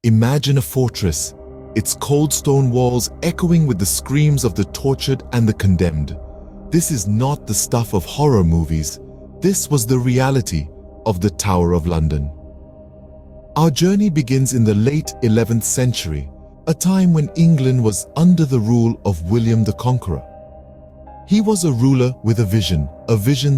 Imagine a fortress, its cold stone walls echoing with the screams of the tortured and the condemned. This is not the stuff of horror movies. This was the reality of the Tower of London. Our journey begins in the late 11th century, a time when England was under the rule of William the Conqueror. He was a ruler with a vision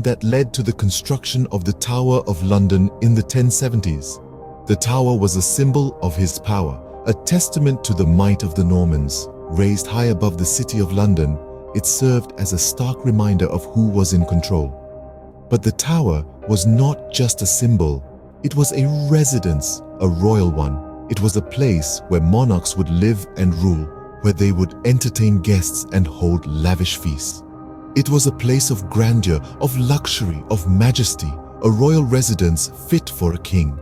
that led to the construction of the Tower of London in the 1070s. The tower was a symbol of his power, a testament to the might of the Normans. Raised high above the city of London, it served as a stark reminder of who was in control. But the tower was not just a symbol, it was a residence, a royal one. It was a place where monarchs would live and rule, where they would entertain guests and hold lavish feasts. It was a place of grandeur, of luxury, of majesty, a royal residence fit for a king.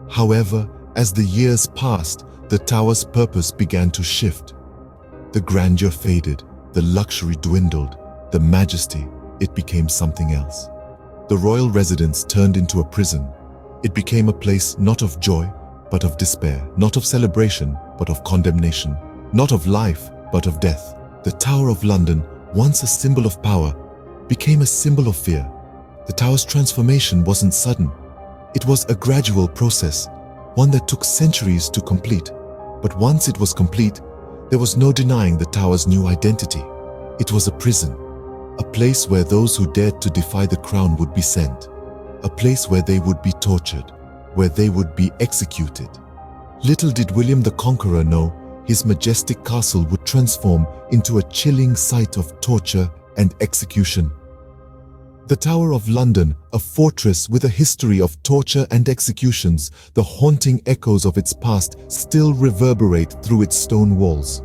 However, as the years passed, the tower's purpose began to shift. The grandeur faded, the luxury dwindled, the majesty, it became something else. The royal residence turned into a prison. It became a place not of joy, but of despair, not of celebration, but of condemnation, not of life, but of death. The Tower of London, once a symbol of power, became a symbol of fear. The tower's transformation wasn't sudden. It was a gradual process, one that took centuries to complete. But once it was complete, there was no denying the tower's new identity. It was a prison, a place where those who dared to defy the crown would be sent, a place where they would be tortured, where they would be executed. Little did William the Conqueror know, his majestic castle would transform into a chilling sight of torture and execution. The Tower of London, a fortress with a history of torture and executions, the haunting echoes of its past still reverberate through its stone walls.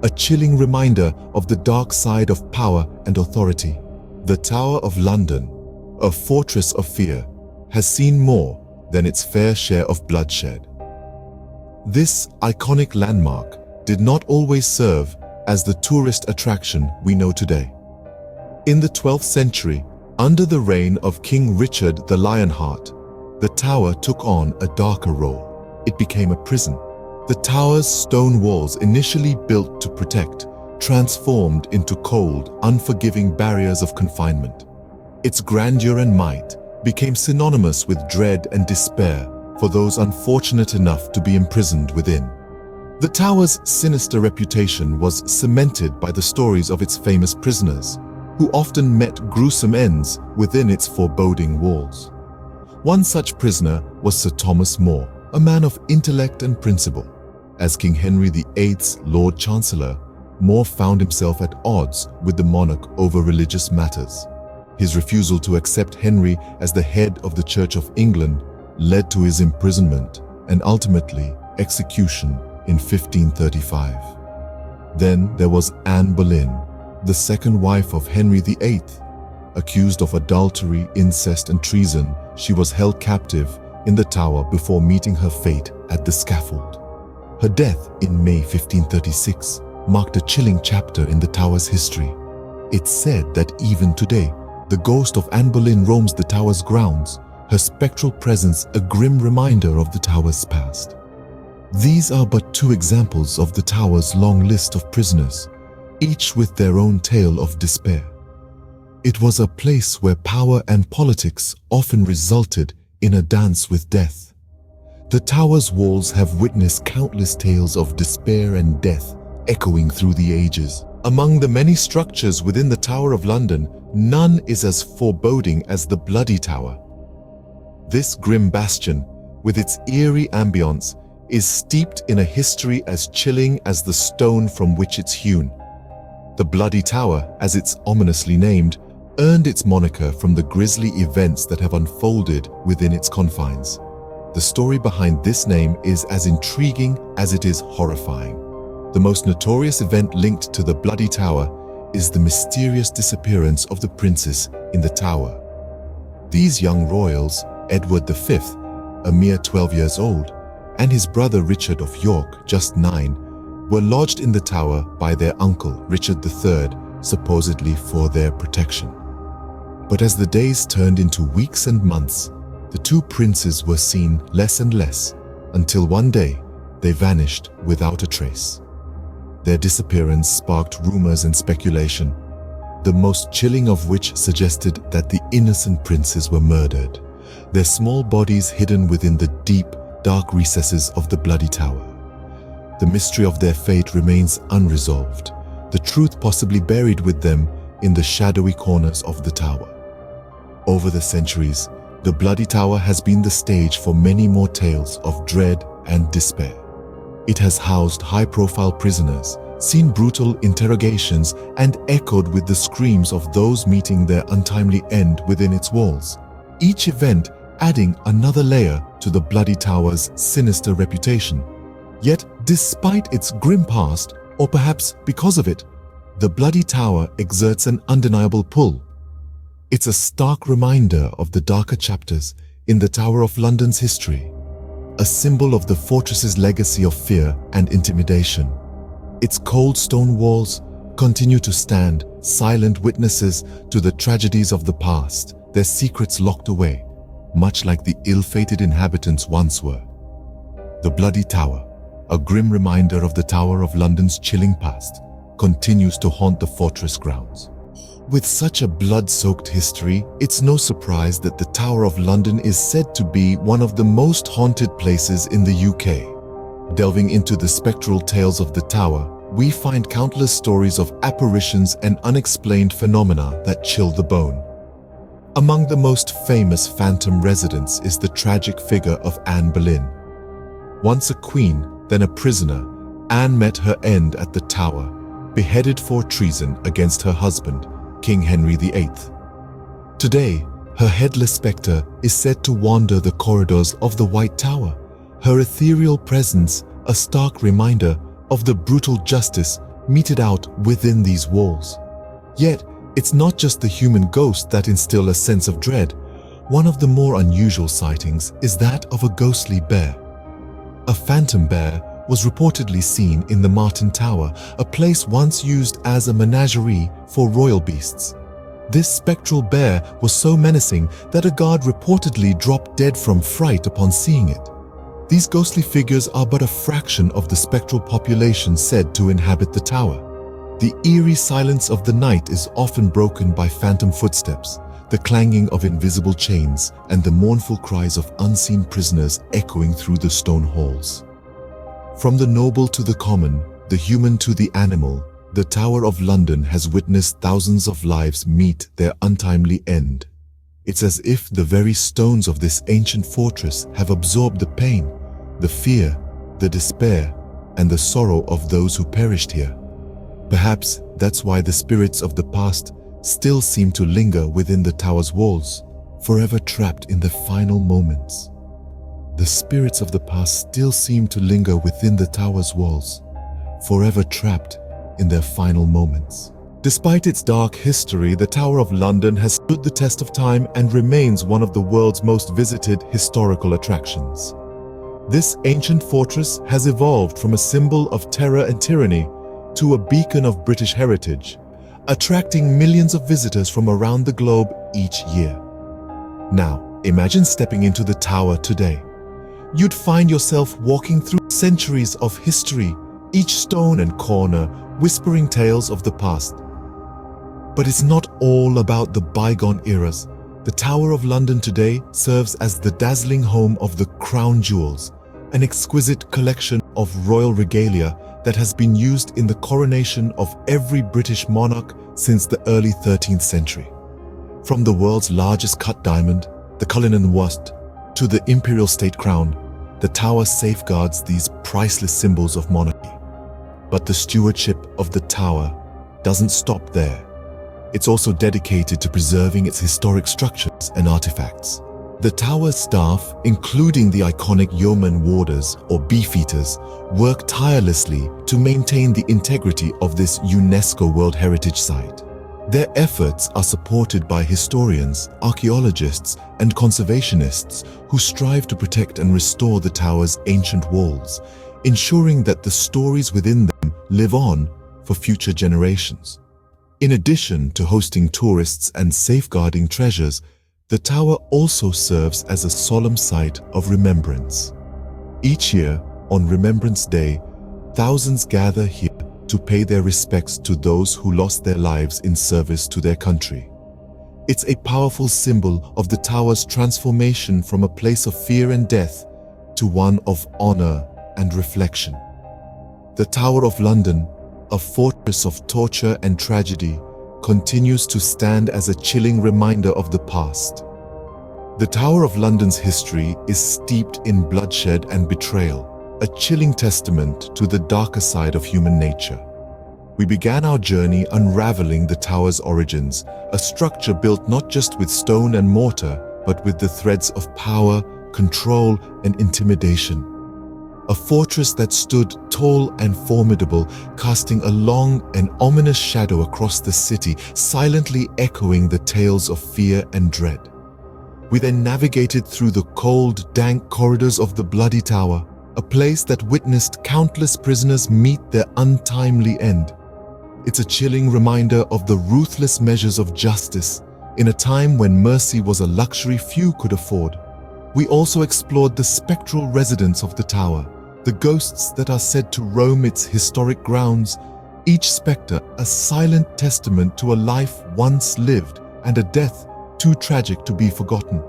A chilling reminder of the dark side of power and authority. The Tower of London, a fortress of fear, has seen more than its fair share of bloodshed. This iconic landmark did not always serve as the tourist attraction we know today. In the 12th century, under the reign of King Richard the Lionheart, the tower took on a darker role. It became a prison. The tower's stone walls, initially built to protect, transformed into cold, unforgiving barriers of confinement. Its grandeur and might became synonymous with dread and despair for those unfortunate enough to be imprisoned within. The tower's sinister reputation was cemented by the stories of its famous prisoners, who often met gruesome ends within its foreboding walls. One such prisoner was Sir Thomas More, a man of intellect and principle. As King Henry VIII's Lord Chancellor, More found himself at odds with the monarch over religious matters. His refusal to accept Henry as the head of the Church of England led to his imprisonment and ultimately execution in 1535. Then there was Anne Boleyn, the second wife of Henry VIII. Accused of adultery, incest, and treason, she was held captive in the Tower before meeting her fate at the scaffold. Her death in May 1536 marked a chilling chapter in the Tower's history. It's said that even today, the ghost of Anne Boleyn roams the Tower's grounds, her spectral presence a grim reminder of the Tower's past. These are but two examples of the Tower's long list of prisoners, each with their own tale of despair. It was a place where power and politics often resulted in a dance with death. The Tower's walls have witnessed countless tales of despair and death echoing through the ages. Among the many structures within the Tower of London, none is as foreboding as the Bloody Tower. This grim bastion, with its eerie ambience, is steeped in a history as chilling as the stone from which it's hewn. The Bloody Tower, as it's ominously named, earned its moniker from the grisly events that have unfolded within its confines. The story behind this name is as intriguing as it is horrifying. The most notorious event linked to the Bloody Tower is the mysterious disappearance of the princes in the tower. These young royals, Edward V, a mere 12 years old, and his brother Richard of York, just 9, were lodged in the tower by their uncle, Richard III, supposedly for their protection. But as the days turned into weeks and months, the two princes were seen less and less, until one day, they vanished without a trace. Their disappearance sparked rumors and speculation, the most chilling of which suggested that the innocent princes were murdered, their small bodies hidden within the deep, dark recesses of the Bloody Tower. The mystery of their fate remains unresolved, the truth possibly buried with them in the shadowy corners of the tower. Over the centuries, the Bloody Tower has been the stage for many more tales of dread and despair. It has housed high-profile prisoners, seen brutal interrogations, and echoed with the screams of those meeting their untimely end within its walls. Each event adding another layer to the Bloody Tower's sinister reputation. Yet, despite its grim past, or perhaps because of it, the Bloody Tower exerts an undeniable pull. It's a stark reminder of the darker chapters in the Tower of London's history, a symbol of the fortress's legacy of fear and intimidation. Its cold stone walls continue to stand, silent witnesses to the tragedies of the past, their secrets locked away, much like the ill-fated inhabitants once were. The Bloody Tower, a grim reminder of the Tower of London's chilling past, continues to haunt the fortress grounds. With such a blood-soaked history, it's no surprise that the Tower of London is said to be one of the most haunted places in the UK. Delving into the spectral tales of the tower, we find countless stories of apparitions and unexplained phenomena that chill the bone. Among the most famous phantom residents is the tragic figure of Anne Boleyn. Once a queen, then a prisoner, Anne met her end at the Tower, beheaded for treason against her husband, King Henry VIII. Today, her headless spectre is said to wander the corridors of the White Tower, her ethereal presence a stark reminder of the brutal justice meted out within these walls. Yet, it's not just the human ghost that instill a sense of dread. One of the more unusual sightings is that of a ghostly bear. A phantom bear was reportedly seen in the Martin Tower, a place once used as a menagerie for royal beasts. This spectral bear was so menacing that a guard reportedly dropped dead from fright upon seeing it. These ghostly figures are but a fraction of the spectral population said to inhabit the tower. The eerie silence of the night is often broken by phantom footsteps, the clanging of invisible chains, and the mournful cries of unseen prisoners echoing through the stone halls. From the noble to the common, the human to the animal, the Tower of London has witnessed thousands of lives meet their untimely end. It's as if the very stones of this ancient fortress have absorbed the pain, the fear, the despair, and the sorrow of those who perished here. Perhaps that's why the spirits of the past still seem to linger within the tower's walls, forever trapped in the final moments. The spirits of the past still seem to linger within the tower's walls, forever trapped in their final moments. Despite its dark history, the Tower of London has stood the test of time and remains one of the world's most visited historical attractions. This ancient fortress has evolved from a symbol of terror and tyranny to a beacon of British heritage, attracting millions of visitors from around the globe each year. Now, imagine stepping into the tower today. You'd find yourself walking through centuries of history, each stone and corner whispering tales of the past. But it's not all about the bygone eras. The Tower of London today serves as the dazzling home of the crown jewels, an exquisite collection of royal regalia that has been used in the coronation of every British monarch since the early 13th century. From the world's largest cut diamond, the Cullinan Wasp, to the imperial state crown, the tower safeguards these priceless symbols of monarchy. But the stewardship of the tower doesn't stop there. It's also dedicated to preserving its historic structures and artifacts. The tower's staff, including the iconic yeoman warders or beefeaters, work tirelessly to maintain the integrity of this UNESCO World Heritage Site. Their efforts are supported by historians, archaeologists, and conservationists who strive to protect and restore the tower's ancient walls, ensuring that the stories within them live on for future generations. In addition to hosting tourists and safeguarding treasures, the tower also serves as a solemn site of remembrance. Each year, On Remembrance Day, thousands gather here to pay their respects to those who lost their lives in service to their country. It's a powerful symbol of the tower's transformation from a place of fear and death to one of honor and reflection. The Tower of London, a fortress of torture and tragedy, continues to stand as a chilling reminder of the past. The Tower of London's history is steeped in bloodshed and betrayal, a chilling testament to the darker side of human nature. We began our journey unraveling the tower's origins, a structure built not just with stone and mortar, but with the threads of power, control, and intimidation. A fortress that stood tall and formidable, casting a long and ominous shadow across the city, silently echoing the tales of fear and dread. We then navigated through the cold, dank corridors of the Bloody Tower, a place that witnessed countless prisoners meet their untimely end. It's a chilling reminder of the ruthless measures of justice in a time when mercy was a luxury few could afford. We also explored the spectral residents of the tower, the ghosts that are said to roam its historic grounds, each spectre a silent testament to a life once lived and a death too tragic to be forgotten.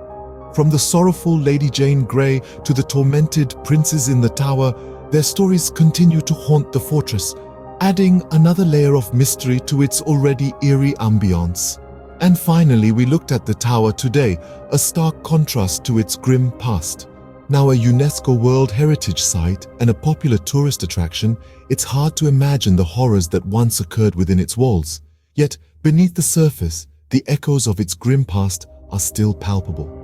From the sorrowful Lady Jane Grey to the tormented princes in the tower, their stories continue to haunt the fortress, adding another layer of mystery to its already eerie ambience. And finally, we looked at the tower today, a stark contrast to its grim past. Now a UNESCO World Heritage Site and a popular tourist attraction, it's hard to imagine the horrors that once occurred within its walls. Yet, beneath the surface, the echoes of its grim past are still palpable.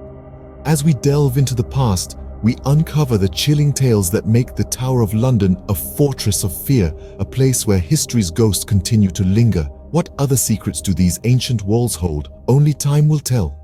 As we delve into the past, we uncover the chilling tales that make the Tower of London a fortress of fear, a place where history's ghosts continue to linger. What other secrets do these ancient walls hold? Only time will tell.